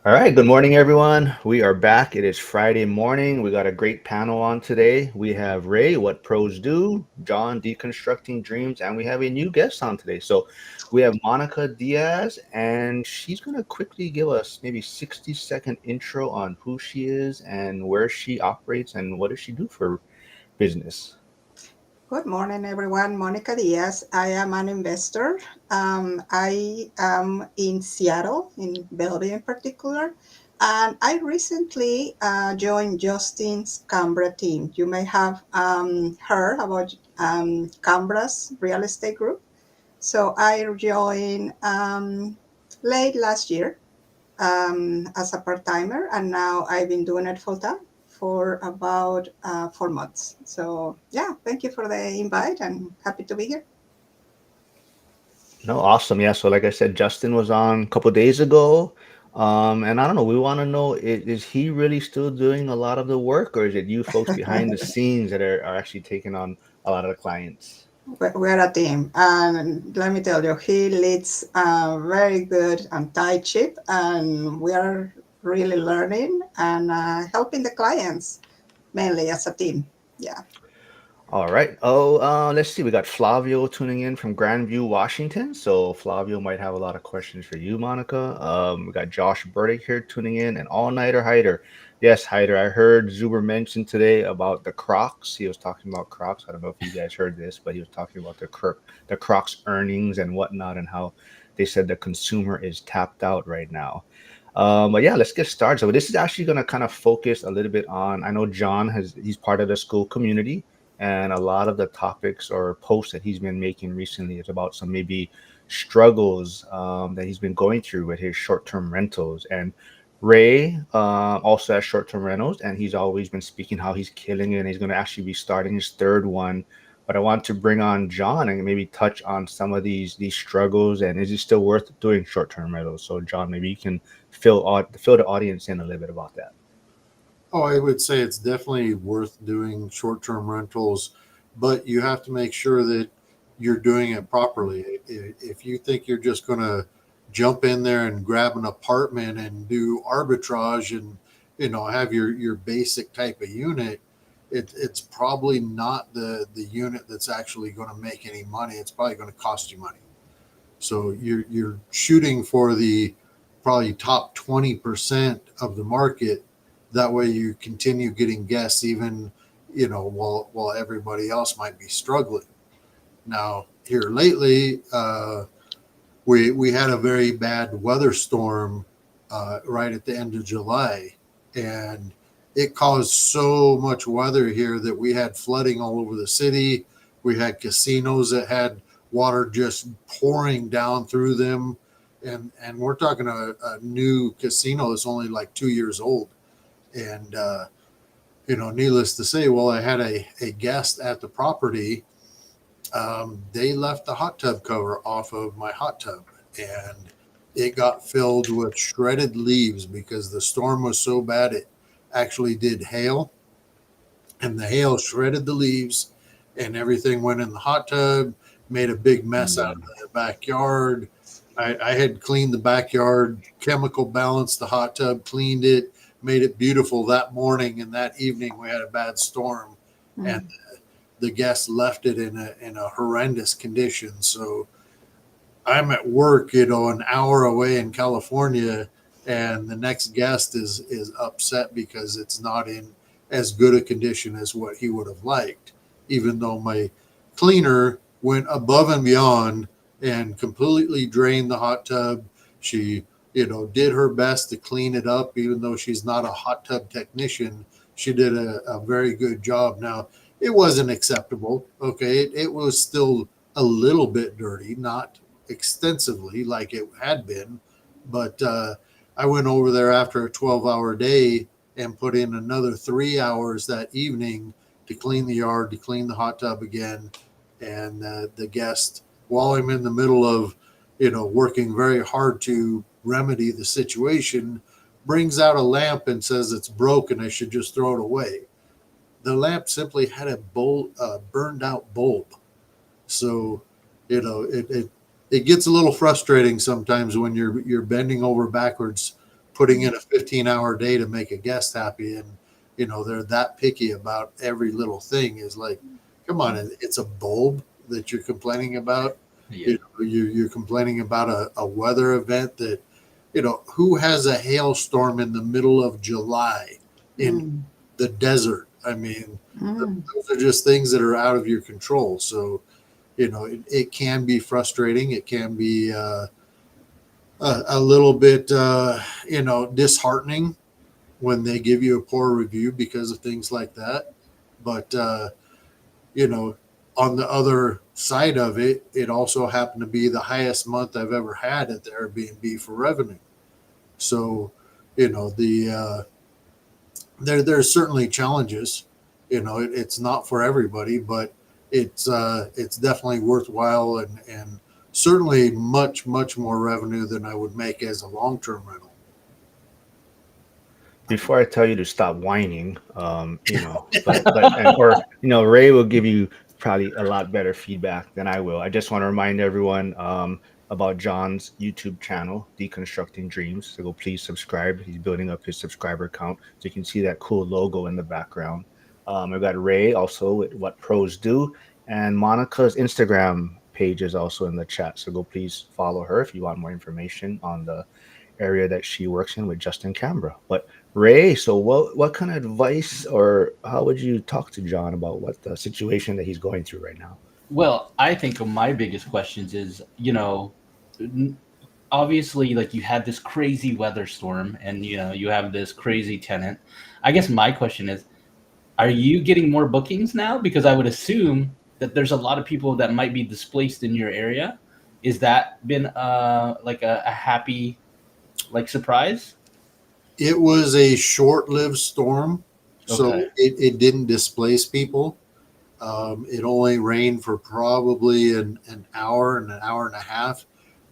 All right, good morning, everyone. We are back. It is Friday morning. We got a great panel on today. We have Ray, What Pros Do, John, Deconstructing Dreams, and we have a new guest on today. So we have Monica Diaz, and she's going to quickly give us maybe 60-second intro on who she is and where she operates and what does she do for business. Good morning, everyone. Monica Diaz. I am an investor. I am in Seattle, in Bellevue in particular. And I recently joined Justin's Canberra team. You may have heard about Canberra's real estate group. So I joined late last year as a part timer, and now I've been doing it full time for about 4 months. So, yeah, thank you for the invite and happy to be here. No, awesome. Yeah. So, like I said, Justin was on a couple days ago. And I don't know, we want to know is he really still doing a lot of the work, or is it you folks behind the scenes that are actually taking on a lot of the clients? We're a team, and let me tell you, he leads a very good and tight ship, and we are really learning and helping the clients mainly as a team. Yeah. All right. Oh, let's see. We got Flavio tuning in from Grandview, Washington. So Flavio might have a lot of questions for you, Monica. We got Josh Burdick here tuning in, and All Nighter Hider. Yes, Hider. I heard Zuber mention today about the Crocs. He was talking about Crocs. I don't know if you guys heard this, but he was talking about the Crocs earnings and whatnot, and how they said the consumer is tapped out right now. But yeah, let's get started. So this is actually going to kind of focus a little bit on. I know John he's part of the school community, and a lot of the topics or posts that he's been making recently is about some maybe struggles that he's been going through with his short-term rentals. And Ray also has short-term rentals, and he's always been speaking how he's killing it, and he's going to actually be starting his third one. But I want to bring on John and maybe touch on some of these struggles, and is it still worth doing short-term rentals? So John, maybe you can fill the audience in a little bit about that. Oh, I would say it's definitely worth doing short term rentals, but you have to make sure that you're doing it properly. If you think you're just going to jump in there and grab an apartment and do arbitrage and have your basic type of unit, it's probably not the unit that's actually going to make any money. It's probably going to cost you money. So you're shooting for the probably top 20% of the market. That way you continue getting guests even while everybody else might be struggling. Now here lately, we had a very bad weather storm right at the end of July, and it caused so much weather here that we had flooding all over the city. We had casinos that had water just pouring down through them, and we're talking a new casino that's only like 2 years old. And needless to say, well, I had a guest at the property. They left the hot tub cover off of my hot tub, and it got filled with shredded leaves because the storm was so bad it actually did hail, and the hail shredded the leaves, and everything went in the hot tub, made a big mess out of the backyard. I had cleaned the backyard, chemical balanced the hot tub, cleaned it, made it beautiful that morning, and that evening we had a bad storm, and Mm. the guests left it in a horrendous condition. So I'm at work, an hour away in California, and the next guest is upset because it's not in as good a condition as what he would have liked, even though my cleaner went above and beyond and completely drained the hot tub. She, did her best to clean it up, even though she's not a hot tub technician. She did a very good job. Now, it wasn't acceptable. Okay. It was still a little bit dirty, not extensively like it had been. But I went over there after a 12-hour day and put in another 3 hours that evening to clean the yard, to clean the hot tub again. And the guest, while I'm in the middle of, working very hard to remedy the situation, brings out a lamp and says it's broken. I should just throw it away. The lamp simply had a burned out bulb. So, it gets a little frustrating sometimes when you're bending over backwards putting in a 15-hour day to make a guest happy, and they're that picky about every little thing. Is like, come on, it's a bulb that you're complaining about. Yeah. You're complaining about a weather event that, who has a hailstorm in the middle of July in Mm, the desert? I mean, mm, those are just things that are out of your control. So, it can be frustrating. It can be a little bit, disheartening when they give you a poor review because of things like that. But, you know, on the other side of it, it also happened to be the highest month I've ever had at the Airbnb for revenue. So, the there's certainly challenges. It's not for everybody, but it's definitely worthwhile, and certainly much more revenue than I would make as a long term rental. Before I tell you to stop whining, but and or Ray will give you probably a lot better feedback than I will. I just want to remind everyone about John's YouTube channel, Deconstructing Dreams. So go please subscribe. He's building up his subscriber count, so you can see that cool logo in the background. I've got Ray also with What Pros Do, and Monica's Instagram page is also in the chat. So go please follow her if you want more information on the area that she works in with Justin Canberra. But Ray, so what kind of advice or how would you talk to John about what the situation that he's going through right now? Well, I think of my biggest questions is, n- obviously, like you had this crazy weather storm, and you have this crazy tenant. I guess my question is, are you getting more bookings now? Because I would assume that there's a lot of people that might be displaced in your area. Is that been like a happy like surprise? It was a short lived storm, Okay. so it didn't displace people. It only rained for probably an hour and an hour and a half,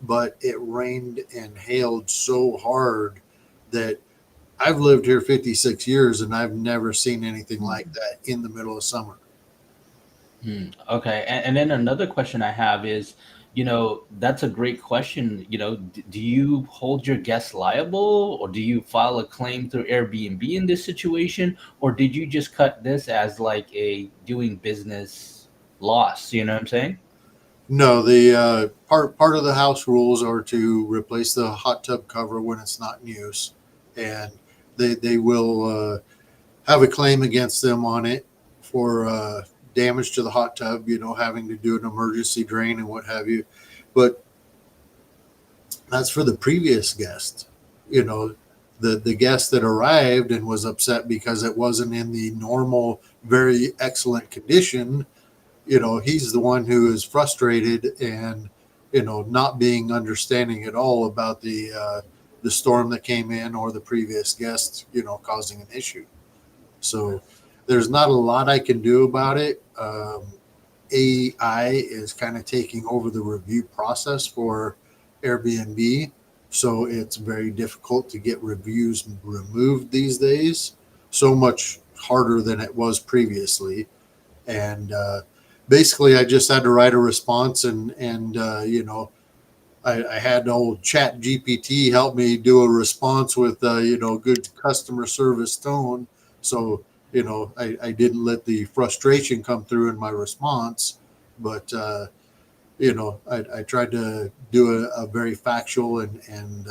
but it rained and hailed so hard that I've lived here 56 years and I've never seen anything like that in the middle of summer. Okay. And then another question I have is, that's a great question. Do you hold your guests liable, or do you file a claim through Airbnb in this situation? Or did you just cut this as like a doing business loss? You know what I'm saying? No, the part of the house rules are to replace the hot tub cover when it's not in use, and they will have a claim against them on it for damage to the hot tub. Having to do an emergency drain and what have you. But that's for the previous guest. You know, the guest that arrived and was upset because it wasn't in the normal, very excellent condition. He's the one who is frustrated and not being understanding at all about the storm that came in or the previous guest causing an issue. So there's not a lot I can do about it. AI is kind of taking over the review process for Airbnb. So it's very difficult to get reviews removed these days. So much harder than it was previously. And basically, I just had to write a response, and I had old Chat GPT help me do a response with good customer service tone. So I didn't let the frustration come through in my response, but I tried to do a very factual and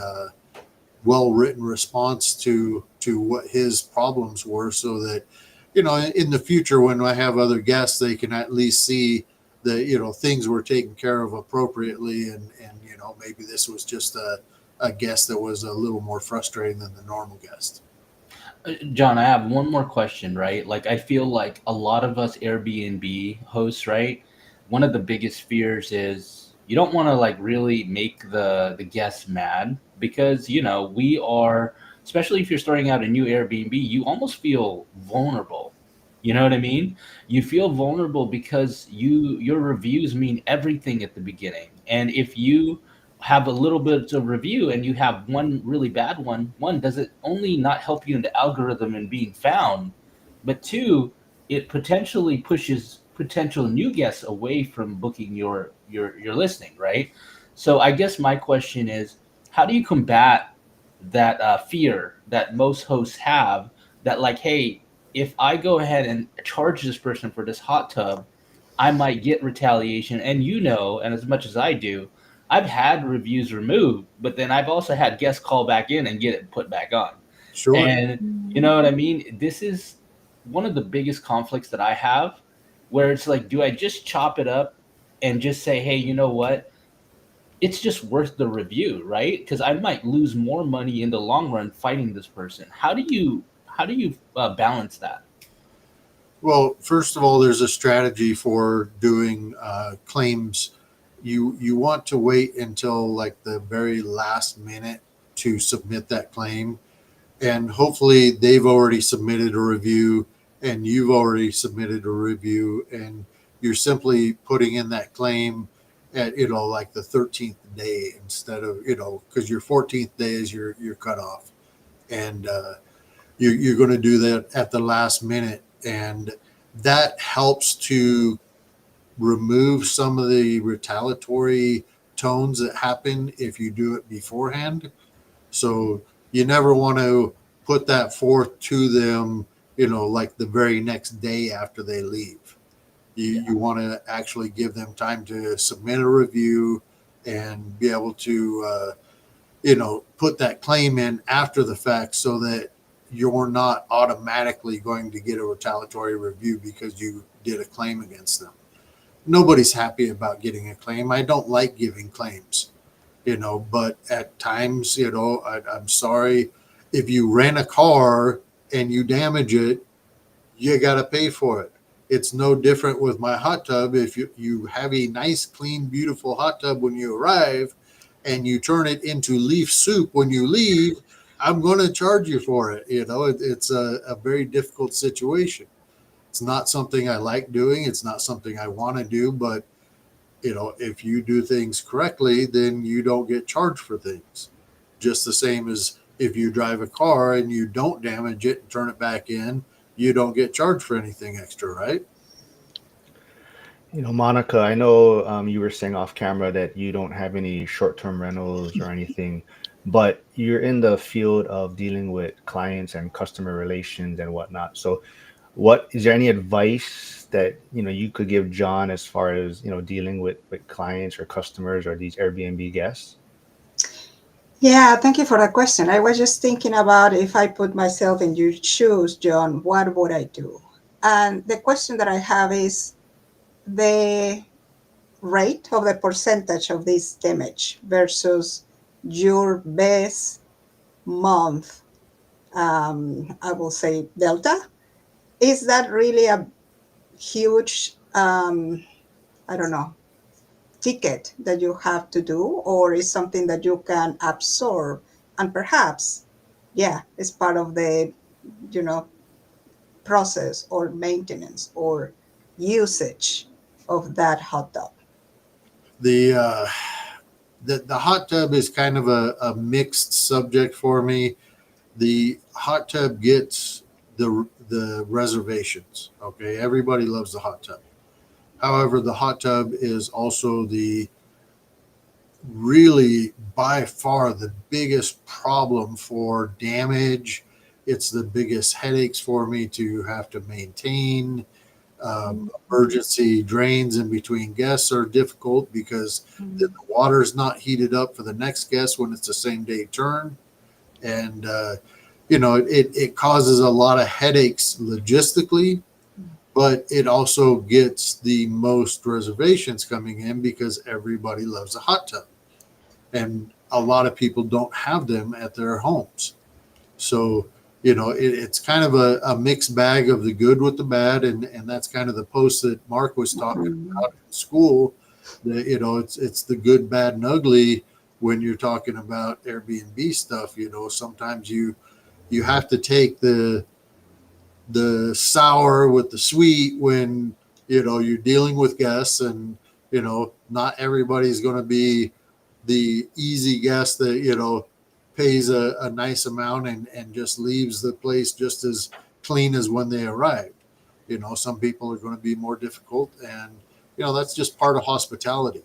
well written response to what his problems were, so that in the future when I have other guests, they can at least see that things were taken care of appropriately, and maybe this was just a guest that was a little more frustrating than the normal guest. John, I have one more question, right? Like, I feel like a lot of us Airbnb hosts, right? One of the biggest fears is you don't want to like really make the guests mad because, we are, especially if you're starting out a new Airbnb, you almost feel vulnerable. You know what I mean? You feel vulnerable because your reviews mean everything at the beginning. And if you have a little bit of review and you have one really bad one, does it only not help you in the algorithm and being found, but two, it potentially pushes potential new guests away from booking your listing, right? So I guess my question is, how do you combat that fear that most hosts have, that like, hey, if I go ahead and charge this person for this hot tub, I might get retaliation. And and as much as I do, I've had reviews removed, but then I've also had guests call back in and get it put back on. Sure. And you know what I mean? This is one of the biggest conflicts that I have, where it's like, do I just chop it up and just say, hey, you know what? It's just worth the review, right? Because I might lose more money in the long run fighting this person. How do you balance that? Well, first of all, there's a strategy for doing claims. You want to wait until like the very last minute to submit that claim, and hopefully they've already submitted a review and you've already submitted a review, and you're simply putting in that claim at like the 13th day instead of because your 14th day is your cutoff, and you're going to do that at the last minute, and that helps to remove some of the retaliatory tones that happen if you do it beforehand. So you never want to put that forth to them, like the very next day after they leave. You want to actually give them time to submit a review and be able to, put that claim in after the fact, so that you're not automatically going to get a retaliatory review because you did a claim against them. Nobody's happy about getting a claim. I don't like giving claims, but at times, I'm sorry, if you rent a car and you damage it, you got to pay for it. It's no different with my hot tub. If you have a nice, clean, beautiful hot tub when you arrive and you turn it into leaf soup when you leave, I'm going to charge you for it. It's a very difficult situation. It's not something I like doing. It's not something I want to do, but if you do things correctly, then you don't get charged for things. Just the same as if you drive a car and you don't damage it and turn it back in, you don't get charged for anything extra, right? Monica, I know you were saying off camera that you don't have any short-term rentals or anything, but you're in the field of dealing with clients and customer relations and whatnot. So, what is there any advice that you could give John as far as dealing with clients or customers or these Airbnb guests? Yeah, thank you for that question. I was just thinking about, if I put myself in your shoes, John, what would I do? And the question that I have is the rate of the percentage of this damage versus your best month, I will say delta. Is that really a huge, I don't know, ticket that you have to do, or is something that you can absorb and perhaps, yeah, it's part of the, you know, process or maintenance or usage of that hot tub? The the hot tub is kind of a mixed subject for me. The hot tub gets the reservations. Okay, everybody loves the hot tub. However, the hot tub is also the really by far the biggest problem for damage. It's the biggest headaches for me to have to maintain. Emergency drains in between guests are difficult because the water is not heated up for the next guest when it's the same day turn. And, it causes a lot of headaches logistically, but it also gets the most reservations coming in because everybody loves a hot tub. And a lot of people don't have them at their homes. So, it's kind of a mixed bag of the good with the bad. And that's kind of the post that Mark was talking Mhm. about in school. It's the good, bad, and ugly when you're talking about Airbnb stuff. Sometimes you have to take the sour with the sweet when you're dealing with guests, and not everybody's going to be the easy guest that pays a nice amount and just leaves the place just as clean as when they arrived. Some people are going to be more difficult, and that's just part of hospitality.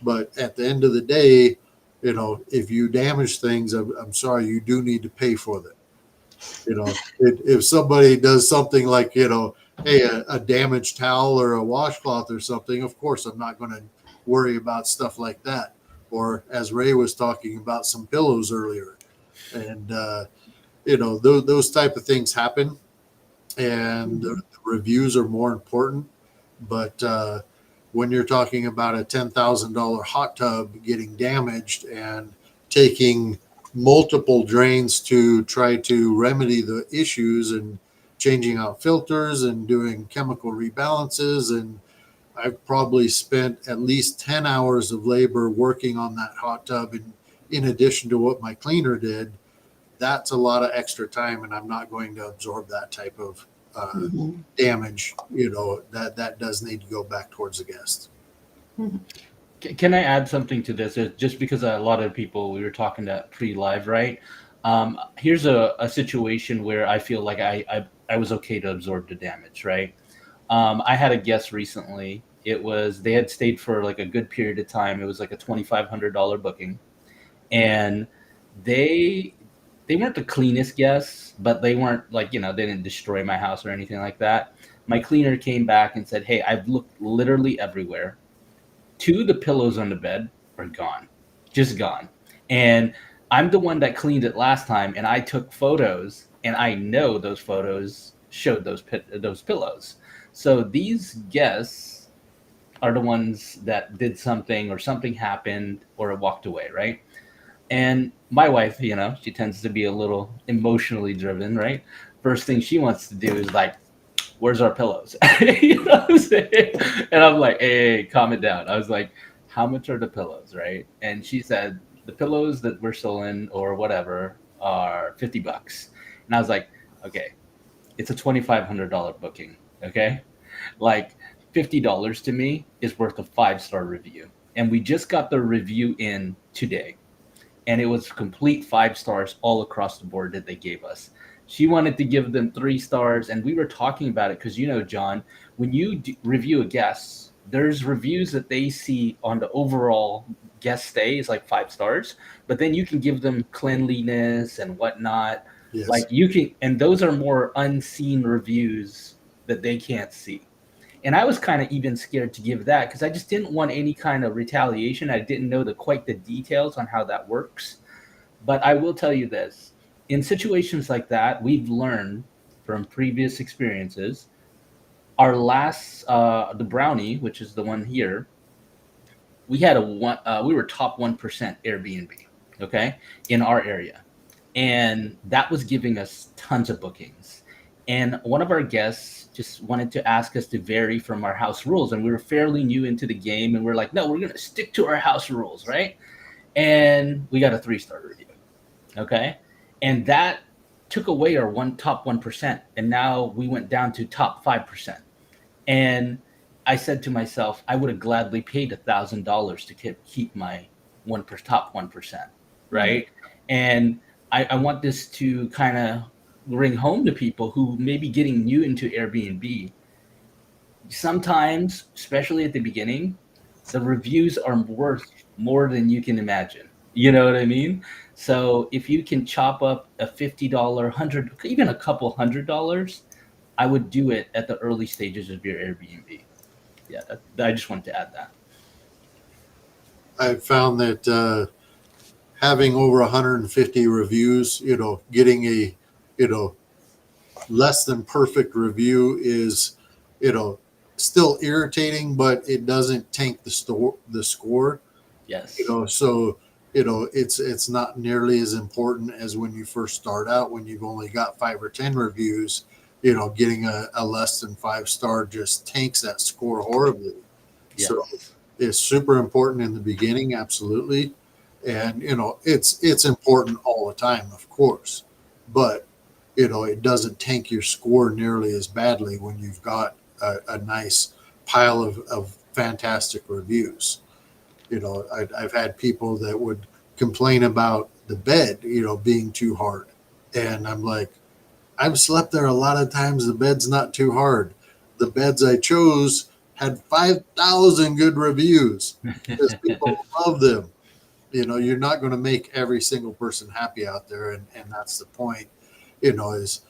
But at the end of the day, if you damage things, I'm sorry, you do need to pay for them. If somebody does something like, hey, a damaged towel or a washcloth or something, of course, I'm not going to worry about stuff like that. Or as Ray was talking about some pillows earlier, and those type of things happen, and the reviews are more important. But when you're talking about a $10,000 hot tub getting damaged and taking multiple drains to try to remedy the issues and changing out filters and doing chemical rebalances, and I've probably spent at least 10 hours of labor working on that hot tub in addition to what my cleaner did. That's a lot of extra time, and I'm not going to absorb that type of Mhm. damage. That does need to go back towards the guest. Mhm. Can I add something to this? Just because a lot of people we were talking to pre-live, right? Here's a situation where I feel like I was okay to absorb the damage, right? I had a guest recently. It was they had stayed for like a good period of time. It was like a $2,500 booking, and they they weren't the cleanest guests, but they weren't like they didn't destroy my house or anything like that. My cleaner came back and said, "Hey, I've looked literally everywhere. Two of the pillows on the bed are gone, just gone. And I'm the one that cleaned it last time, and I took photos, and I know those photos showed those pillows. So these guests are the ones that did something, or something happened, or walked away, right? And my wife, she tends to be a little emotionally driven, right? First thing she wants to do is like, where's our pillows? You know what I'm saying? And I'm like, hey, calm it down. I was like, how much are the pillows, right? And she said, the pillows that were stolen or whatever are $50. And I was like, okay, it's a $2,500 booking. Okay. Like $50 to me is worth a 5-star review. And we just got the review in today, and it was complete 5 stars all across the board that they gave us. She wanted to give them 3 stars, and we were talking about it because John, when you review a guest, there's reviews that they see on the overall guest stay is like 5 stars, but then you can give them cleanliness and whatnot. Like Yes. you can, and those are more unseen reviews that they can't see. And I was kind of even scared to give that because I just didn't want any kind of retaliation. I didn't know quite the details on how that works. But I will tell you this: in situations like that, we've learned from previous experiences. Our last, the brownie, which is the one here, we had a one. We were top 1% Airbnb, okay, in our area, and that was giving us tons of bookings. And one of our guests just wanted to ask us to vary from our house rules, and we were fairly new into the game, and we're like, no, we're gonna stick to our house rules, right? And we got a 3-star review, okay, and that took away our top 1%, and now we went down to top 5%. And I said to myself, I would have gladly paid $1,000 to keep my top 1%, Mhm. right? And I want this to kind of ring home to people who may be getting new into Airbnb. Sometimes, especially at the beginning, the reviews are worth more than you can imagine. You know what I mean? So if you can chop up a $50, 100, even a couple $100, I would do it at the early stages of your Airbnb. Yeah, I just wanted to add that. I've found that having over 150 reviews, getting a, you know, less than perfect review is, you know, still irritating, but it doesn't tank the score. Yes. So it's not nearly as important as when you first start out, when you've only got 5 or 10 reviews. Getting a less than 5 star just tanks that score horribly. So Yes. it's super important in the beginning, absolutely. And it's important all the time, of course, but it doesn't tank your score nearly as badly when you've got a nice pile of fantastic reviews. I've had people that would complain about the bed, being too hard. And I'm like, I've slept there a lot of times. The bed's not too hard. The beds I chose had 5,000 good reviews because people love them. You're not going to make every single person happy out there, and that's the point. Is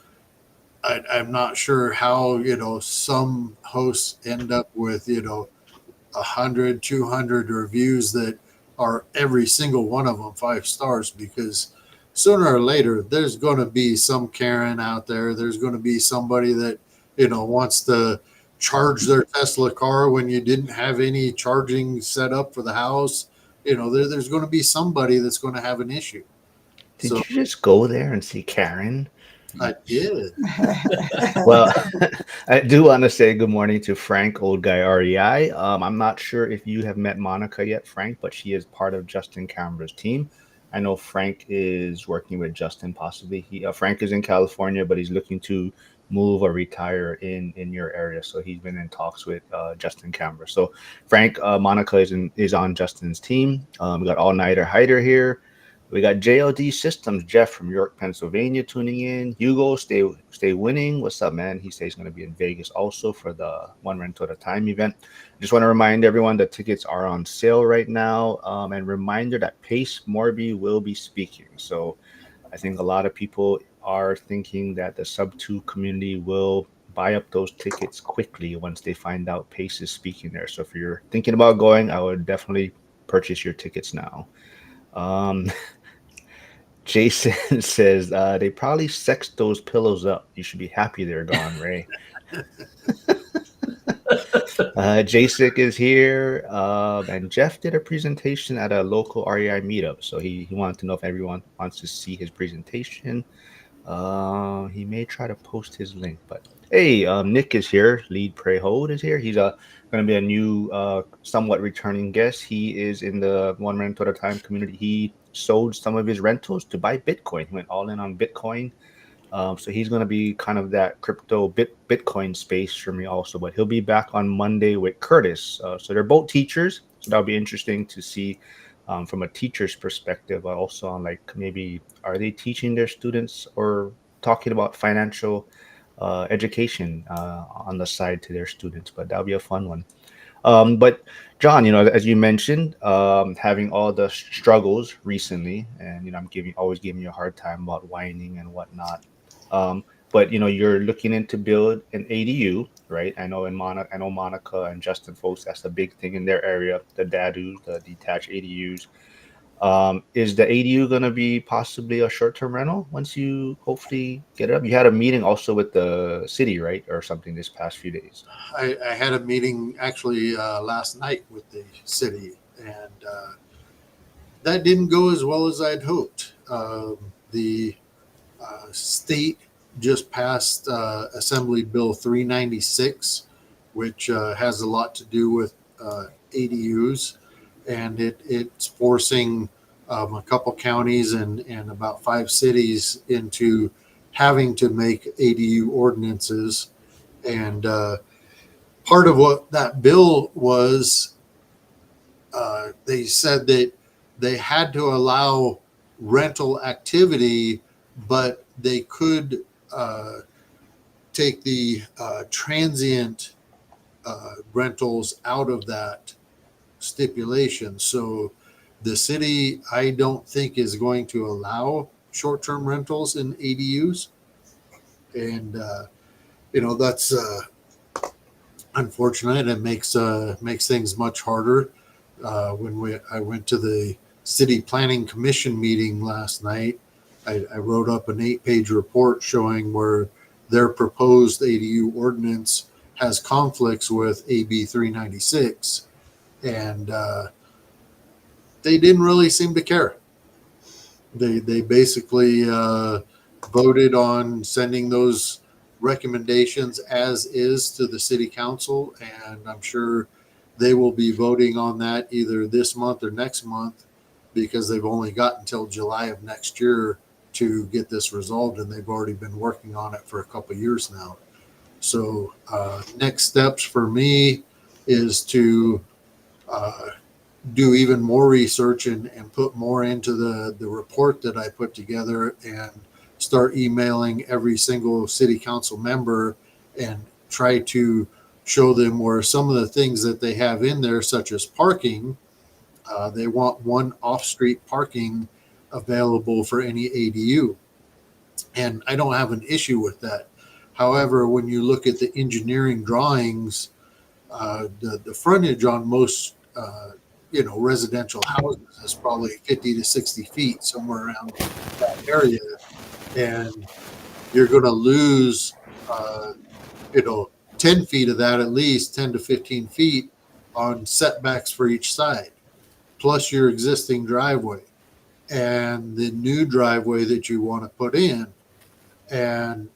I'm not sure how some hosts end up with 100, 200 reviews that are every single one of them 5 stars, because sooner or later there's going to be some Karen out there. There's going to be somebody that wants to charge their Tesla car when you didn't have any charging set up for the house. There's going to be somebody that's going to have an issue. Did So you just go there and see Karen? I did. Well, I do want to say good morning to Frank, old guy REI. I'm not sure if you have met Monica yet, Frank, but she is part of Justin Camera's team. I know Frank is working with Justin, possibly. Frank is in California, but he's looking to move or retire in your area. So he's been in talks with Justin Camera. So Frank, Monica is on Justin's team. We got All Nighter Hider here. We got JLD Systems, Jeff from York, Pennsylvania, tuning in. Hugo, stay winning. What's up, man? He says he's going to be in Vegas also for the One Rental at a Time event. Just want to remind everyone that tickets are on sale right now. And reminder that Pace Morby will be speaking. So I think a lot of people are thinking that the sub 2 community will buy up those tickets quickly once they find out Pace is speaking there. So if you're thinking about going, I would definitely purchase your tickets now. Um, Jason says they probably sexed those pillows up. You should be happy they're gone, Ray. Jason is here, and Jeff did a presentation at a local REI meetup. So he wanted to know if everyone wants to see his presentation. He may try to post his link, but hey, Nick is here. Lead Pray Hold is here. He's going to be a new, somewhat returning guest. He is in the One Rental at a Time community. He sold some of his rentals to buy Bitcoin. He went all in on Bitcoin. So he's going to be kind of that crypto Bitcoin space for me also. But he'll be back on Monday with Curtis. So they're both teachers. So that'll be interesting to see from a teacher's perspective. Also on like maybe are they teaching their students or talking about financial education on the side to their students. But that'll be a fun one. But John, as you mentioned, having all the struggles recently, and I'm always giving you a hard time about whining and whatnot. But you're looking into build an ADU, right? I know Monica and Justin folks. That's the big thing in their area, the DADUs, the detached ADUs. Is the ADU going to be possibly a short-term rental once you hopefully get it up? You had a meeting also with the city, right, or something this past few days. I had a meeting actually last night with the city, and that didn't go as well as I'd hoped. The state just passed Assembly Bill 396, which has a lot to do with ADUs, and it's forcing a couple counties and about 5 cities into having to make ADU ordinances. And part of what that bill was, they said that they had to allow rental activity, but they could take the transient rentals out of that stipulation. So the city, I don't think, is going to allow short-term rentals in ADUs, and that's unfortunate. It makes things much harder. I went to the city planning commission meeting last night, I wrote up an 8-page report showing where their proposed ADU ordinance has conflicts with AB 396, and they didn't really seem to care. They basically voted on sending those recommendations as is to the city council, and I'm sure they will be voting on that either this month or next month, because they've only got until July of next year to get this resolved, and they've already been working on it for a couple of years now. So next steps for me is to do even more research and put more into the report that I put together, and start emailing every single city council member and try to show them where some of the things that they have in there, such as parking, They want one off-street parking available for any ADU, and I don't have an issue with that. However, when you look at the engineering drawings, the frontage on most residential houses is probably 50 to 60 feet, somewhere around that area, and you're going to lose uh, you know 10 feet of that, at least 10 to 15 feet on setbacks for each side, plus your existing driveway and the new driveway that you want to put in. And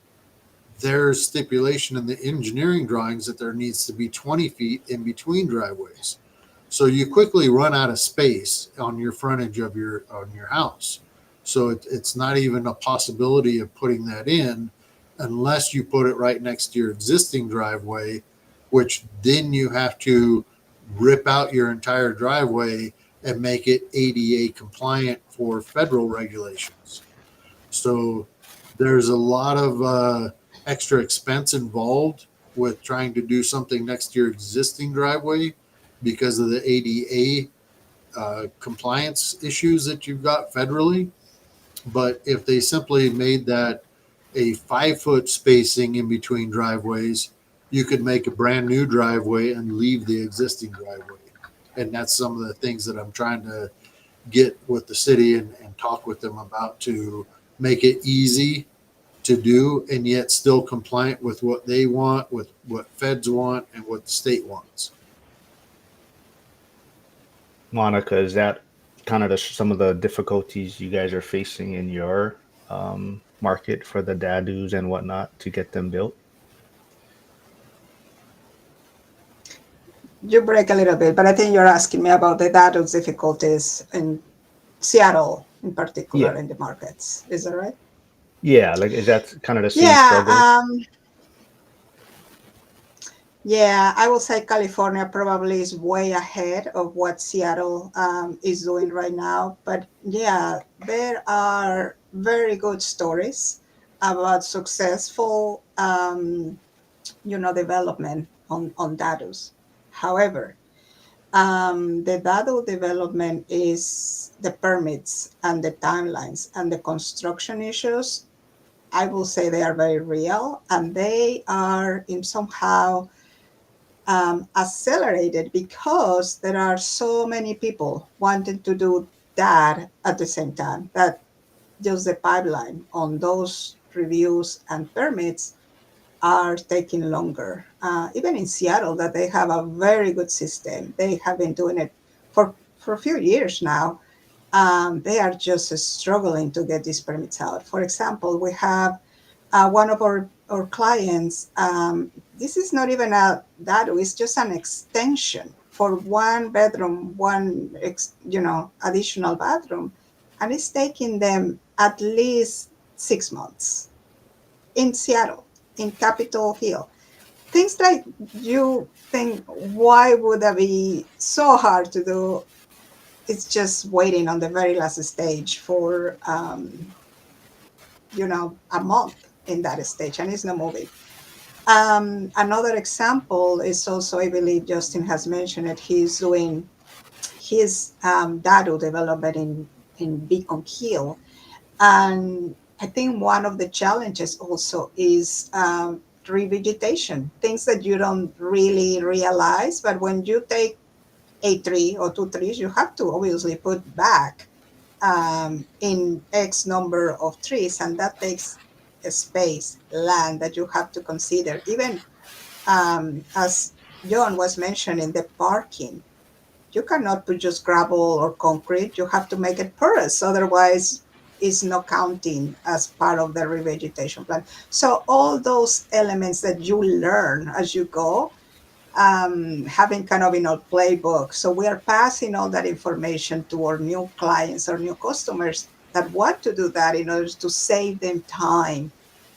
there's stipulation in the engineering drawings that there needs to be 20 feet in between driveways. So you quickly run out of space on your frontage of your house. So it's not even a possibility of putting that in unless you put it right next to your existing driveway, which then you have to rip out your entire driveway and make it ADA compliant for federal regulations. So there's a lot of extra expense involved with trying to do something next to your existing driveway because of the ADA compliance issues that you've got federally. But if they simply made that a 5 foot spacing in between driveways, you could make a brand new driveway and leave the existing driveway. And that's some of the things that I'm trying to get with the city and talk with them about to make it easy to do and yet still compliant with what they want, with what feds want, and what the state wants. Monica, is that kind of some of the difficulties you guys are facing in your market for the dadus and whatnot to get them built? You break a little bit, but I think you're asking me about the data difficulties in Seattle, in particular, Yeah. in the markets. Is that right? Yeah, like is that kind of the same Yeah, struggle? yeah. I will say California probably is way ahead of what Seattle is doing right now. But yeah, there are very good stories about successful, development on dados. However, the dado development is the permits and the timelines and the construction issues. I will say they are very real, and they are in somehow accelerated because there are so many people wanting to do that at the same time that just the pipeline on those reviews and permits are taking longer. Even in Seattle, that they have a very good system. They have been doing it for a few years now. They are just struggling to get these permits out. For example, we have one of our clients. This is not even a dado; it's just an extension for one bedroom, additional bathroom, and it's taking them at least 6 months in Seattle, in Capitol Hill. Things like you think, why would that be so hard to do? It's just waiting on the very last stage for, a month in that stage, and it's not moving. Another example is also, I believe Justin has mentioned it, he's doing his dado development in Beacon Hill. And I think one of the challenges also is revegetation, things that you don't really realize. But when you take a tree or two trees, you have to obviously put back in X number of trees, and that takes a space, land that you have to consider. Even as John was mentioning, the parking, you cannot put just gravel or concrete. You have to make it porous, otherwise, it's not counting as part of the revegetation plan. So all those elements that you learn as you go, having kind of in our playbook. So we are passing all that information to our new clients or new customers that want to do that in order to save them time,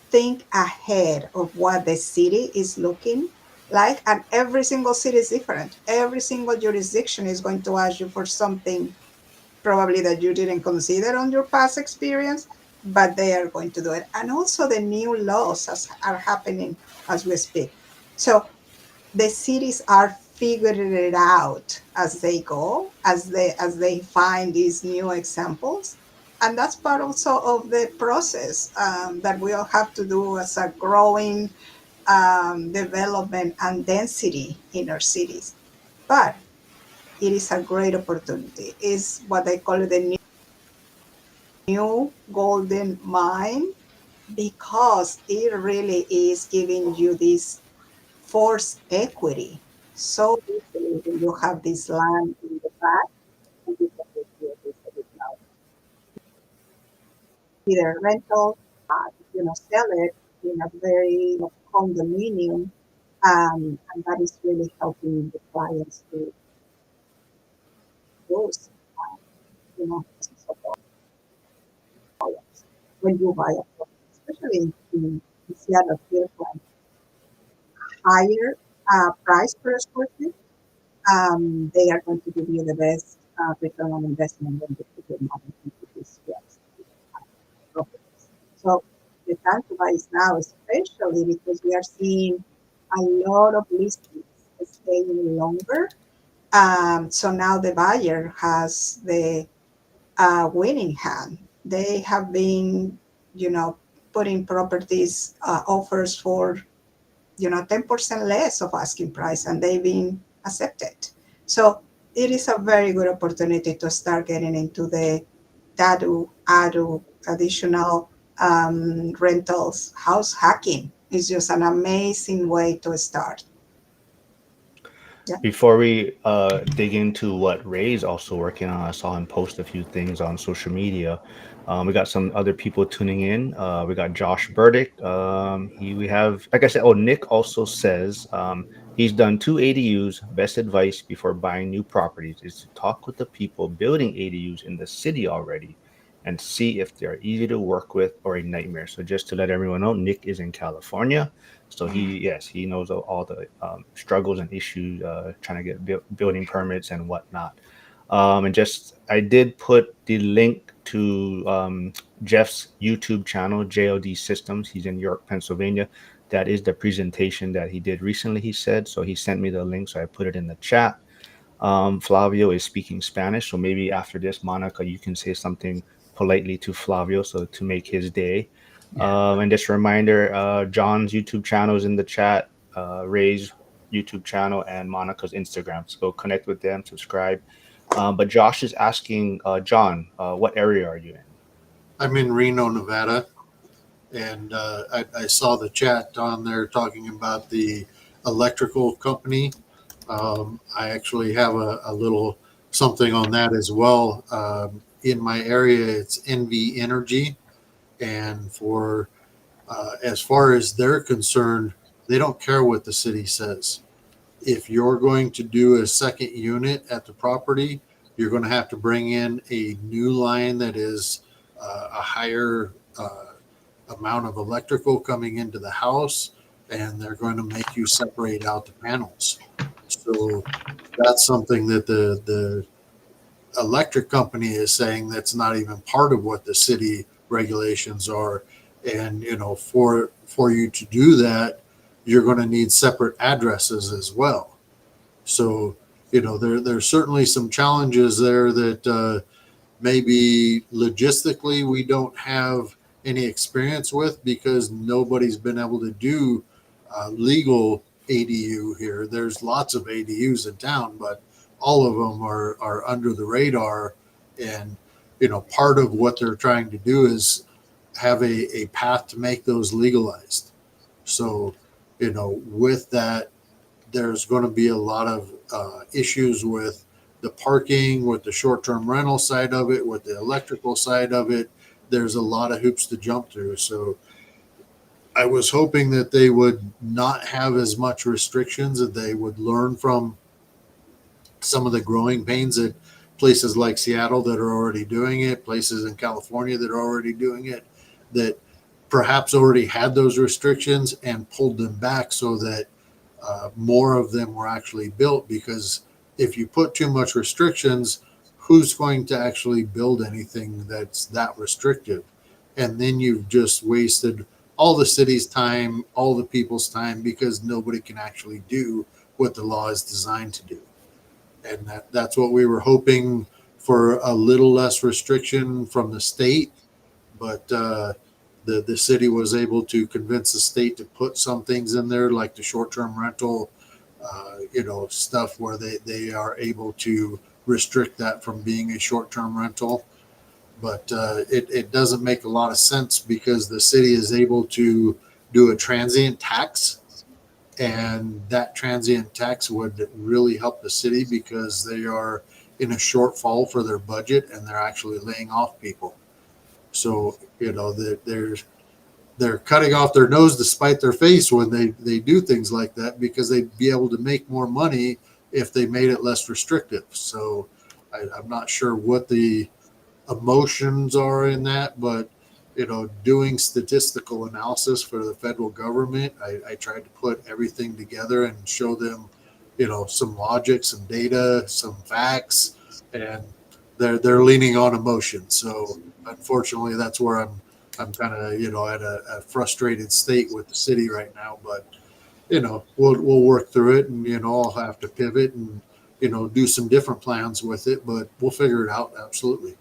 think ahead of what the city is looking like. And every single city is different. Every single jurisdiction is going to ask you for something probably that you didn't consider on your past experience, but they are going to do it. And also the new laws are happening as we speak. So the cities are figuring it out as they go, as they find these new examples. And that's part also of the process that we all have to do as a growing development and density in our cities. But it is a great opportunity. It's what they call the new golden mine, because it really is giving you this force equity so easily when you have this land in the back and you can just do this now. Either rental, sell it in a very condominium, and that is really helping the clients to those, of dollars when you buy a property, especially in Seattle, here, higher price per square feet, they are going to give you the best return on investment when you put your money into these real estate properties. So the time to buy is now, especially because we are seeing a lot of listings staying longer. So now the buyer has the winning hand. They have been, you know, putting properties offers for 10% less of asking price, and they've been accepted. So it is a very good opportunity to start getting into the adu additional rentals. House hacking is just an amazing way to start. Yeah. Before we dig into what Ray's also working on, I saw him post a few things on social media. We got some other people tuning in. We got Josh Burdick. We have, like I said, oh, Nick also says he's done two ADUs. Best advice before buying new properties is to talk with the people building ADUs in the city already and see if they're easy to work with or a nightmare. So just to let everyone know, Nick is in California. So yes, he knows all the struggles and issues trying to get building permits and whatnot. And just I did put the link to Jeff's YouTube channel, JOD Systems. He's in York, Pennsylvania. That is the presentation that he did recently, he said. So he sent me the link, so I put it in the chat. Flavio is speaking Spanish, so maybe after this, Monica, you can say something politely to Flavio, so to make his day. Yeah. And just a reminder, John's YouTube channel is in the chat, Ray's YouTube channel, and Monica's Instagram. So go connect with them, subscribe. But Josh is asking, John, what area are you in? I'm in Reno, Nevada, and I saw the chat on there talking about the electrical company. I actually have a little something on that as well. In my area, it's NV Energy, and for as far as they're concerned, they don't care what the city says. If you're going to do a second unit at the property, you're going to have to bring in a new line that is a higher amount of electrical coming into the house, and they're going to make you separate out the panels. So that's something that the electric company is saying that's not even part of what the city regulations are. And for you to do that, you're going to need separate addresses as well. So there's certainly some challenges there that maybe logistically we don't have any experience with, because nobody's been able to do legal ADU here. There's lots of ADUs in town, but all of them are under the radar. And part of what they're trying to do is have a path to make those legalized. So with that, there's going to be a lot of issues with the parking, with the short-term rental side of it, with the electrical side of it. There's a lot of hoops to jump through. So I was hoping that they would not have as much restrictions, that they would learn from some of the growing pains at places like Seattle that are already doing it, places in California that are already doing it, that perhaps already had those restrictions and pulled them back so that more of them were actually built. Because if you put too much restrictions, who's going to actually build anything that's that restrictive? And then you've just wasted all the city's time, all the people's time, because nobody can actually do what the law is designed to do. And that's what we were hoping for, a little less restriction from the state, but the city was able to convince the state to put some things in there, like the short term rental, stuff where they are able to restrict that from being a short term rental. But it doesn't make a lot of sense because the city is able to do a transient tax, and that transient tax would really help the city because they are in a shortfall for their budget and they're actually laying off people. So they're cutting off their nose to spite their face when they do things like that, because they'd be able to make more money if they made it less restrictive. So I'm not sure what the emotions are in that, but doing statistical analysis for the federal government, I tried to put everything together and show them, some logic, some data, some facts, and they're leaning on emotion. So unfortunately, that's where I'm kind of at a frustrated state with the city right now. But we'll work through it, and I'll have to pivot and do some different plans with it, but we'll figure it out. Absolutely.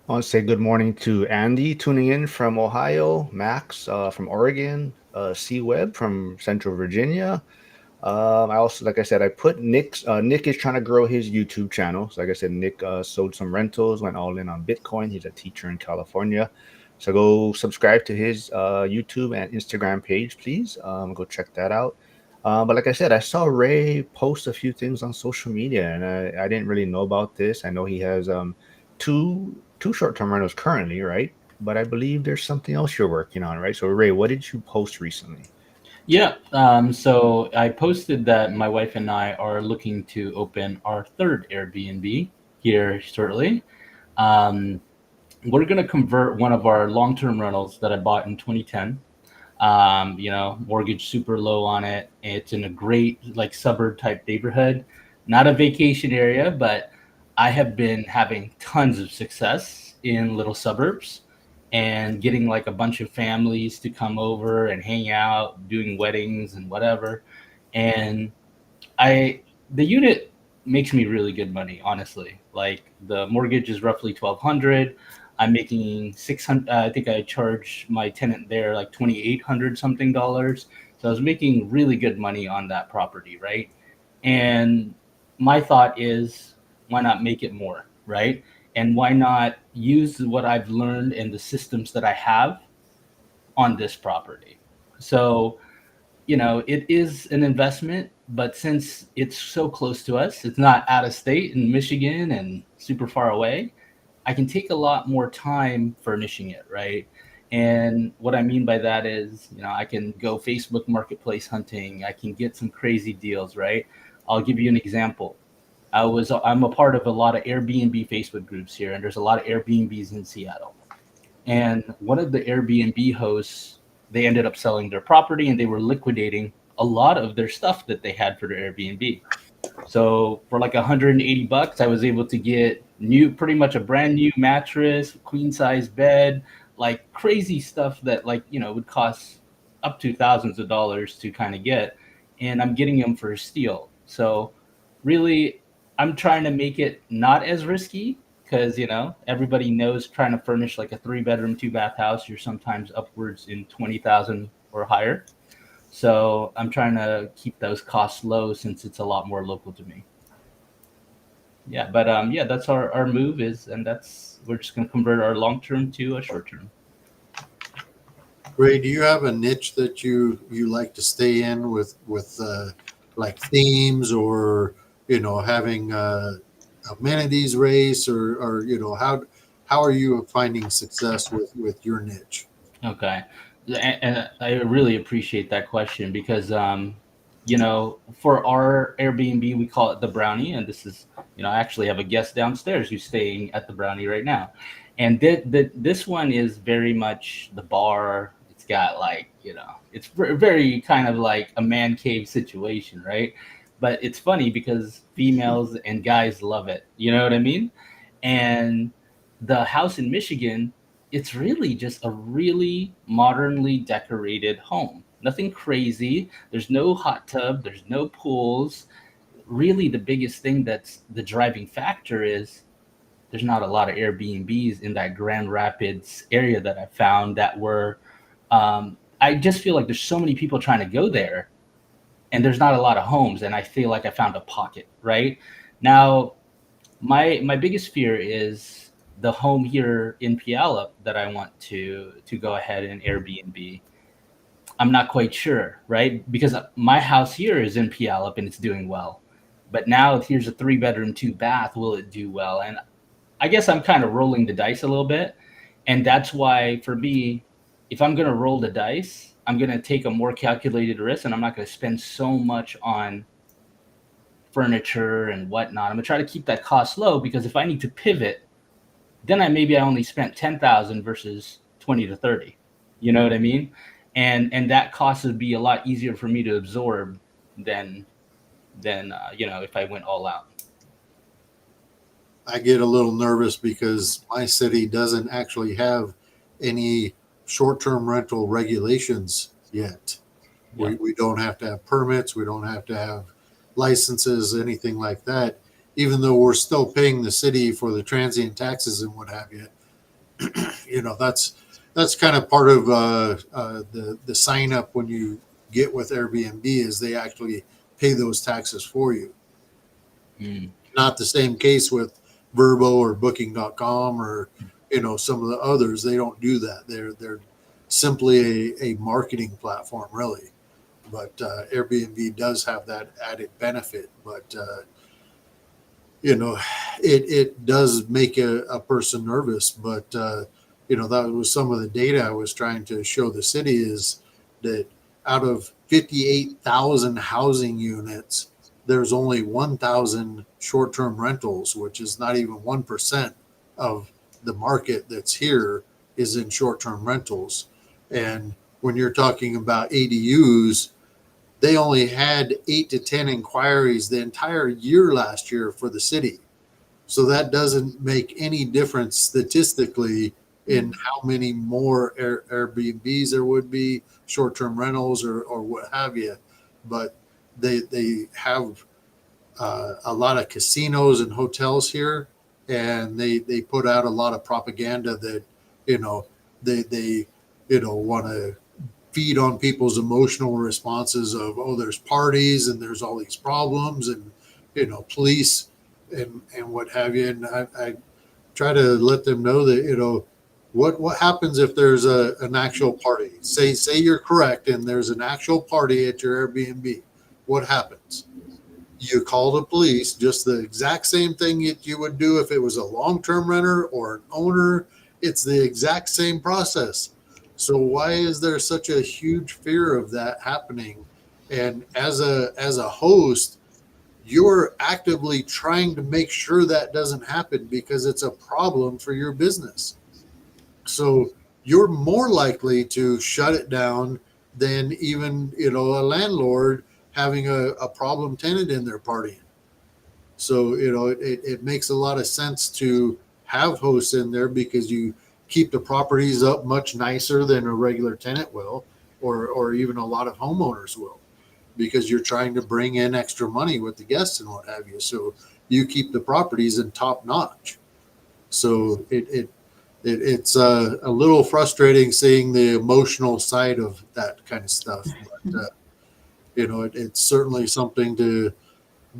I want to say good morning to Andy tuning in from Ohio, Max from Oregon, C Web from Central Virginia. I also, like I said, I put Nick is trying to grow his YouTube channel. So, like I said, Nick sold some rentals, went all in on Bitcoin. He's a teacher in California. So go subscribe to his YouTube and Instagram page, please. Go check that out. But like I said, I saw Ray post a few things on social media, and I didn't really know about this. I know he has two short-term rentals currently, right? But I believe there's something else you're working on, right? So Ray, what did you post recently? Yeah. So I posted that my wife and I are looking to open our third Airbnb here shortly. Um, we're going to convert one of our long-term rentals that I bought in 2010. Mortgage super low on it. It's in a great like suburb type neighborhood, not a vacation area, but I have been having tons of success in little suburbs and getting like a bunch of families to come over and hang out, doing weddings and whatever. And I the unit makes me really good money, honestly. Like the mortgage is roughly 1,200. I'm making 600. I think I charge my tenant there like 2,800 something dollars. So I was making really good money on that property, right? And my thought is, why not make it more, right? And why not use what I've learned and the systems that I have on this property? So it is an investment, but since it's so close to us, it's not out of state in Michigan and super far away, I can take a lot more time furnishing it, right? And what I mean by that is, I can go Facebook Marketplace hunting, I can get some crazy deals, right? I'll give you an example. I'm a part of a lot of Airbnb Facebook groups here, and there's a lot of Airbnbs in Seattle. And one of the Airbnb hosts, they ended up selling their property and they were liquidating a lot of their stuff that they had for their Airbnb. So for like $180, I was able to get pretty much a brand new mattress, queen size bed, like crazy stuff that would cost up to thousands of dollars to kind of get, and I'm getting them for a steal. So really, I'm trying to make it not as risky because everybody knows trying to furnish like a 3 bedroom, 2 bath house, you're sometimes upwards in 20,000 or higher. So I'm trying to keep those costs low since it's a lot more local to me. Yeah, but yeah, that's our move is, and that's we're just gonna convert our long term to a short term. Ray, do you have a niche that you like to stay in with like themes, or having amenities race, or how are you finding success with your niche? Okay. And I really appreciate that question because, for our Airbnb, we call it the Brownie. And this is, I actually have a guest downstairs who's staying at the Brownie right now. And this one is very much the bar. It's got like, it's very kind of like a man cave situation, right? But it's funny because females and guys love it. You know what I mean? And the house in Michigan, it's really just a really modernly decorated home. Nothing crazy. There's no hot tub. There's no pools. Really, the biggest thing that's the driving factor is there's not a lot of Airbnbs in that Grand Rapids area that I found that were. I just feel like there's so many people trying to go there, and there's not a lot of homes, and I feel like I found a pocket. Right now, my biggest fear is the home here in Puyallup that I want to go ahead and Airbnb. I'm not quite sure, right? Because my house here is in Puyallup and it's doing well. But now here's a 3 bedroom, 2 bath. Will it do well? And I guess I'm kind of rolling the dice a little bit. And that's why for me, if I'm going to roll the dice, I'm going to take a more calculated risk and I'm not going to spend so much on furniture and whatnot. I'm going to try to keep that cost low because if I need to pivot, then I only spent 10,000 versus 20 to 30. You know what I mean? And that cost would be a lot easier for me to absorb than if I went all out. I get a little nervous because my city doesn't actually have any short-term rental regulations yet. Yeah. We don't have to have permits. We don't have to have licenses, anything like that. Even though we're still paying the city for the transient taxes and what have you, that's kind of part of the sign up when you get with Airbnb is they actually pay those taxes for you. Mm. Not the same case with Verbo or Booking.com or some of the others. They don't do that. They're simply a marketing platform, really. But Airbnb does have that added benefit. But it does make a person nervous. But that was some of the data I was trying to show the city is that out of 58,000 housing units, there's only 1,000 short-term rentals, which is not even 1% of the market that's here is in short-term rentals. And when you're talking about ADUs, they only had 8 to 10 inquiries the entire year last year for the city. So that doesn't make any difference statistically in how many more Airbnbs there would be, short-term rentals or what have you. But they have a lot of casinos and hotels here, and they put out a lot of propaganda that they want to feed on people's emotional responses of, oh, there's parties and there's all these problems and police and what have you. And I try to let them know that what happens if there's an actual party. Say you're correct and there's an actual party at your Airbnb. What happens? You call the police, just the exact same thing that you would do if it was a long-term renter or an owner. It's the exact same process. So why is there such a huge fear of that happening? And as a host, you're actively trying to make sure that doesn't happen because it's a problem for your business. So you're more likely to shut it down than even a landlord having a problem tenant in their partying. So it makes a lot of sense to have hosts in there because you keep the properties up much nicer than a regular tenant will, or even a lot of homeowners will, because you're trying to bring in extra money with the guests and what have you. So you keep the properties in top notch. So it's a little frustrating seeing the emotional side of that kind of stuff. But it's certainly something to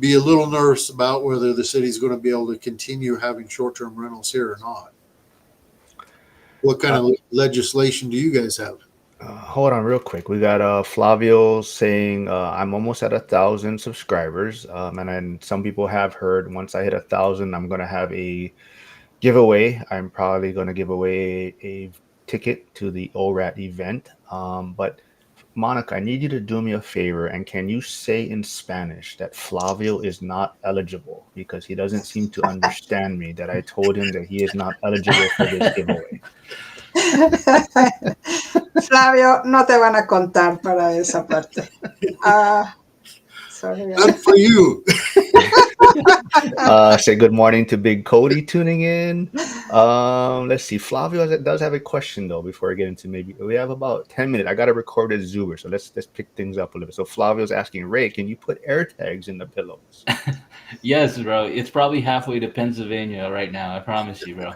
be a little nervous about whether the city's going to be able to continue having short-term rentals here or not. What kind of legislation do you guys have? Hold on real quick. We got Flavio saying I'm almost at 1,000 subscribers. And then some people have heard once I hit 1,000, I'm gonna have a giveaway. I'm probably gonna give away a ticket to the ORAT event. But Monica, I need you to do me a favor, and can you say in Spanish that Flavio is not eligible because he doesn't seem to understand me, that I told him that he is not eligible for this giveaway. Flavio, no te van a contar para esa parte. Sorry. Good for you. Say good morning to Big Cody tuning in. Let's see. Flavio does have a question though. Before I get into maybe we have about 10 minutes. I got to record as Zuber, so let's pick things up a little bit. So Flavio's asking Ray, can you put air tags in the pillows? Yes, bro. It's probably halfway to Pennsylvania right now. I promise you, bro.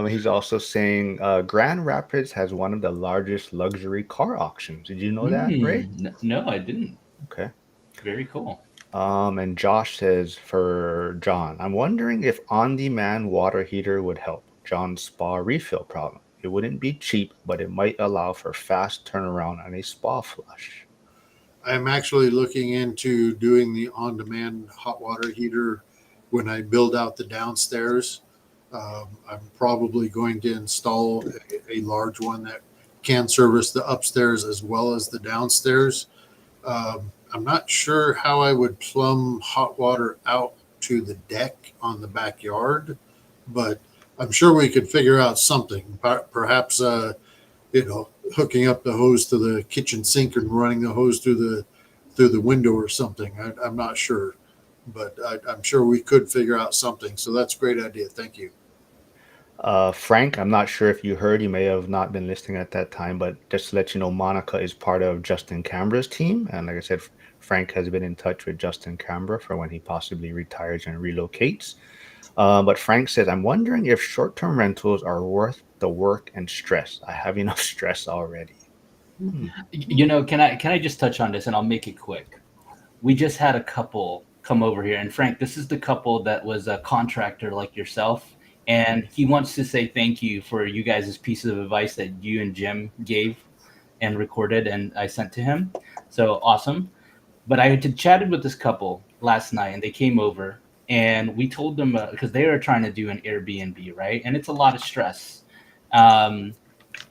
He's also saying Grand Rapids has one of the largest luxury car auctions. Did you know that, Ray? No, I didn't. Okay. Very cool. And Josh says for John, I'm wondering if on-demand water heater would help John's spa refill problem. It wouldn't be cheap, but it might allow for fast turnaround on a spa flush. I'm actually looking into doing the on-demand hot water heater when I build out the downstairs. I'm probably going to install a large one that can service the upstairs as well as the downstairs. I'm not sure how I would plumb hot water out to the deck on the backyard, but I'm sure we could figure out something. Perhaps hooking up the hose to the kitchen sink and running the hose through the window or something. I'm not sure, but I'm sure we could figure out something. So that's a great idea. Thank you. Frank, I'm not sure if you heard, you may have not been listening at that time, but just to let you know, Monica is part of Justin Canberra's team. And like I said, Frank has been in touch with Justin Canberra for when he possibly retires and relocates. But Frank says, I'm wondering if short term rentals are worth the work and stress. I have enough stress already. Hmm. Can I just touch on this and I'll make it quick. We just had a couple come over here, and Frank, this is the couple that was a contractor like yourself, and he wants to say thank you for you guys' piece of advice that you and Jim gave and recorded and I sent to him. So awesome. But I had chatted with this couple last night, and they came over, and we told them because they are trying to do an Airbnb, right? And it's a lot of stress. Um,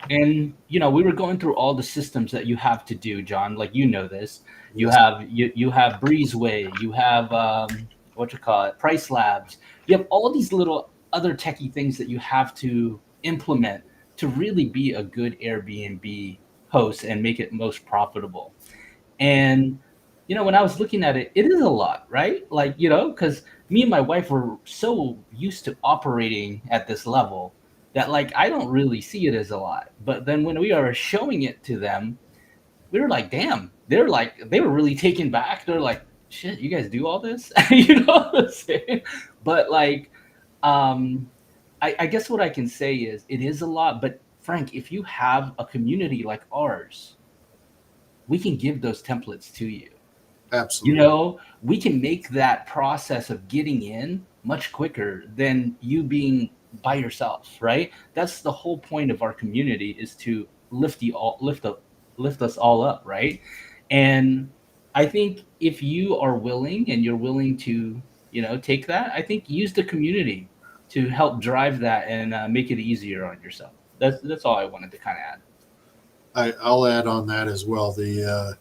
and we were going through all the systems that you have to do, John, like this. you Yes. have you have breezeway, you have what you call it, price labs, you have all these little other techie things that you have to implement to really be a good Airbnb host and make it most profitable. And when I was looking at it, it is a lot, right? Like, because me and my wife were so used to operating at this level that like I don't really see it as a lot. But then when we are showing it to them, we were like, damn, they were really taken back. They're like, shit, you guys do all this? You know what I'm saying? But like, um, I guess what I can say is it is a lot. But Frank, if you have a community like ours, we can give those templates to you. Absolutely. We can make that process of getting in much quicker than you being by yourself, right? That's the whole point of our community, is to lift us all up, right? And I think if you are willing and you're willing to, take that, I think use the community to help drive that and make it easier on yourself. That's all I wanted to kind of add. I'll add on that as well. The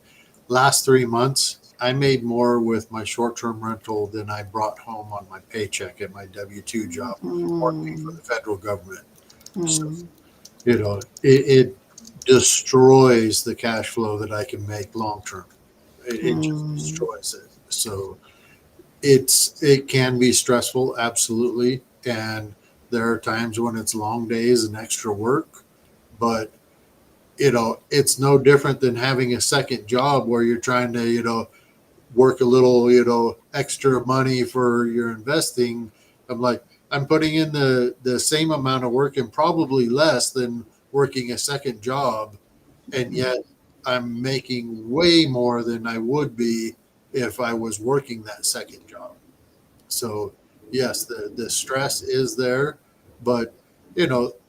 last 3 months, I made more with my short term rental than I brought home on my paycheck at my W-2 job working for Mm, the federal government. So, mm, it destroys the cash flow that I can make long term. It just mm, destroys it. So it can be stressful, absolutely, and there are times when it's long days and extra work, but it's no different than having a second job where you're trying to work a little extra money for your investing. I'm like, I'm putting in the same amount of work and probably less than working a second job, and mm, yet I'm making way more than I would be if I was working that second job. So yes, the stress is there, but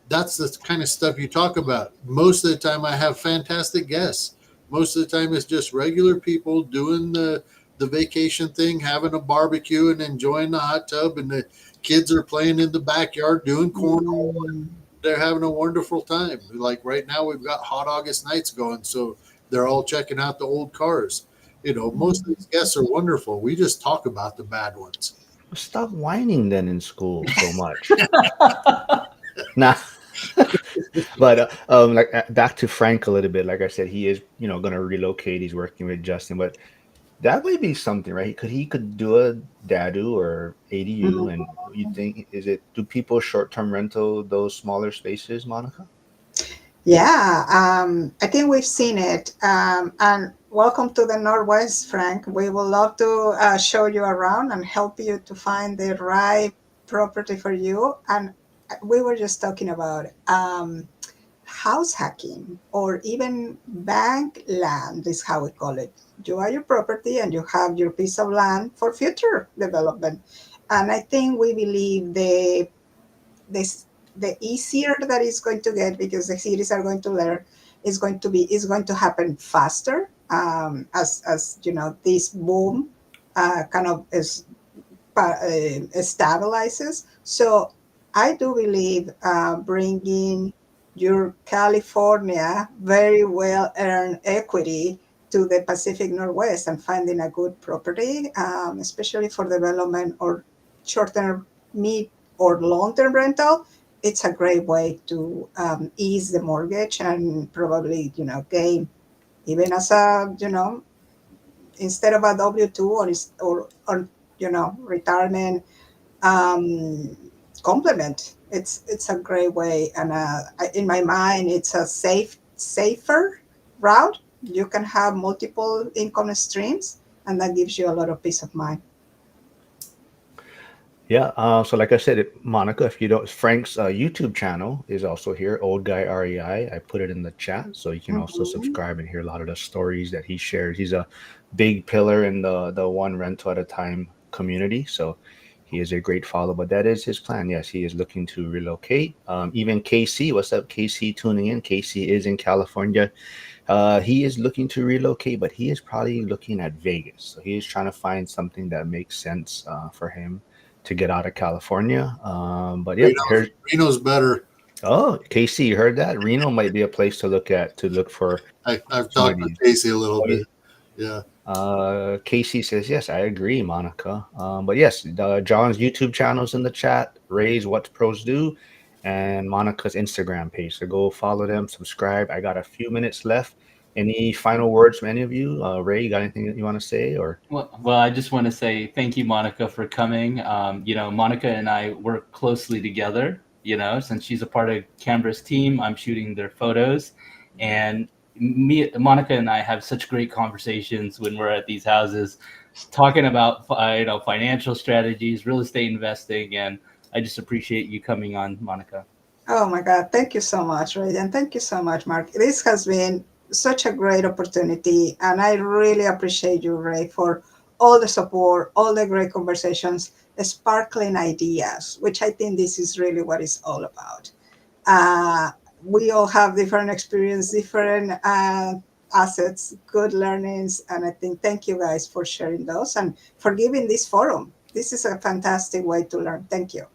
that's the kind of stuff you talk about. Most of the time, I have fantastic guests. Most of the time, it's just regular people doing the vacation thing, having a barbecue and enjoying the hot tub, and the kids are playing in the backyard doing cornhole. mm, They're having a wonderful time. Like right now, we've got hot August nights going, so they're all checking out the old cars. Most of these guests are wonderful. We just talk about the bad ones. Stop whining then in school so much. Nah, but back to Frank a little bit. Like I said, he is going to relocate. He's working with Justin, but That might be something, right? He could do a dadu or ADU, and you think is it do people short term rental those smaller spaces, Monica? Yeah, I think we've seen it. And welcome to the Northwest, Frank. We would love to show you around and help you to find the right property for you. And we were just talking about house hacking or even bank land, is how we call it. You are your property and you have your piece of land for future development. And I think we believe this the easier that is going to get because the cities are going to learn is going to happen faster as you know this boom kind of is stabilizes. So I do believe bringing your California very well earned equity to the Pacific Northwest and finding a good property, especially for development or short term, mid or long term rental. It's a great way to ease the mortgage and probably gain even as a instead of a W two or retirement um, complement. It's a great way, and in my mind, it's a safer route. You can have multiple income streams, and that gives you a lot of peace of mind. Yeah. So like I said, Monica, if you don't, Frank's YouTube channel is also here. Old Guy REI. I put it in the chat, so you can also Mhm. subscribe and hear a lot of the stories that he shares. He's a big pillar in the one rental at a time community. So he is a great follow. But that is his plan. Yes, he is looking to relocate. Even KC, what's up, KC? Tuning in. KC is in California. He is looking to relocate, but he is probably looking at Vegas. So he is trying to find something that makes sense for him to get out of California. But yep, Reno's here's Reno's better. oh Casey, you heard that? Reno might be a place to look at to look for I've some of talked to these. Casey a little Oh, yeah. bit. Yeah. Casey says yes, I agree, Monica. But yes, John's YouTube channel's in the chat. Ray's What Pros Do, and Monica's Instagram page. So go follow them, subscribe. I got a few minutes left. Any final words from any of you? Ray, you got anything that you want to say? Or Well, I just want to say thank you, Monica, for coming. Monica and I work closely together. Since she's a part of Canberra's team, I'm shooting their photos, and Monica, and I have such great conversations when we're at these houses, talking about financial strategies, real estate investing, and I just appreciate you coming on, Monica. Oh my God, thank you so much, Ray, and thank you so much, Mark. This has been such a great opportunity, and I really appreciate you, Ray, for all the support, all the great conversations, sparkling ideas, which I think this is really what it's all about. Uh, we all have different experience, different assets, good learnings, and I think thank you guys for sharing those and for giving this forum. This is a fantastic way to learn. Thank you.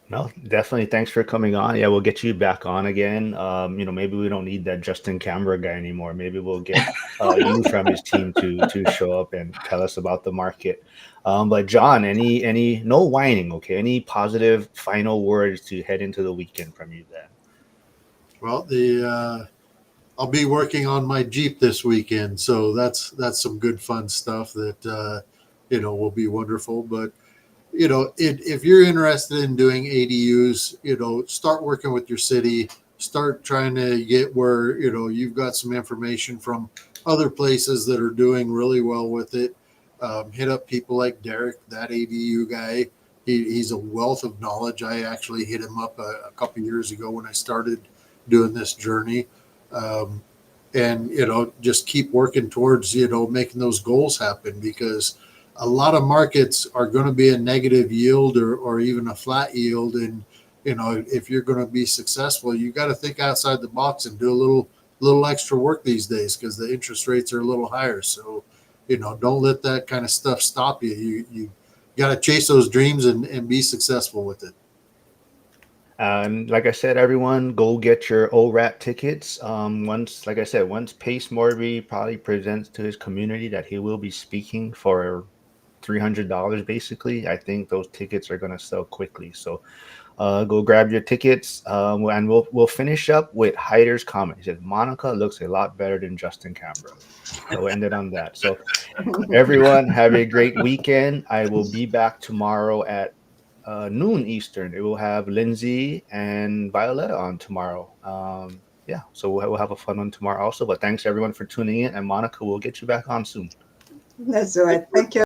no, definitely. Thanks for coming on. Yeah, we'll get you back on again. Maybe we don't need that Justin Camera guy anymore. Maybe we'll get you from his team to show up and tell us about the market. But John, any no whining, okay? Any positive final words to head into the weekend from you then? Well, the I'll be working on my Jeep this weekend, so that's some good fun stuff that will be wonderful. But if you're interested in doing ADUs, start working with your city, start trying to get where you've got some information from other places that are doing really well with it. Hit up people like Derek, that ADU guy. He's a wealth of knowledge. I actually hit him up a couple years ago when I started doing this journey. Um, and just keep working towards making those goals happen, because a lot of markets are going to be a negative yield or even a flat yield. And if you're going to be successful, you got to think outside the box and do a little extra work these days, because the interest rates are a little higher. So don't let that kind of stuff stop you. You got to chase those dreams and be successful with it. And like I said, everyone, go get your ORAT tickets. Like I said, once Pace Morby probably presents to his community that he will be speaking for $300 basically. I think those tickets are gonna sell quickly. So go grab your tickets, and we'll finish up with Hyder's comment. He said Monica looks a lot better than Justin Canberra. So we ended on that. So everyone have a great weekend. I will be back tomorrow at noon Eastern. It will have Lindsay and Violetta on tomorrow. Yeah, so we'll have a fun one tomorrow also. But thanks everyone for tuning in, and Monica, we'll get you back on soon. Let's do it. Thank you.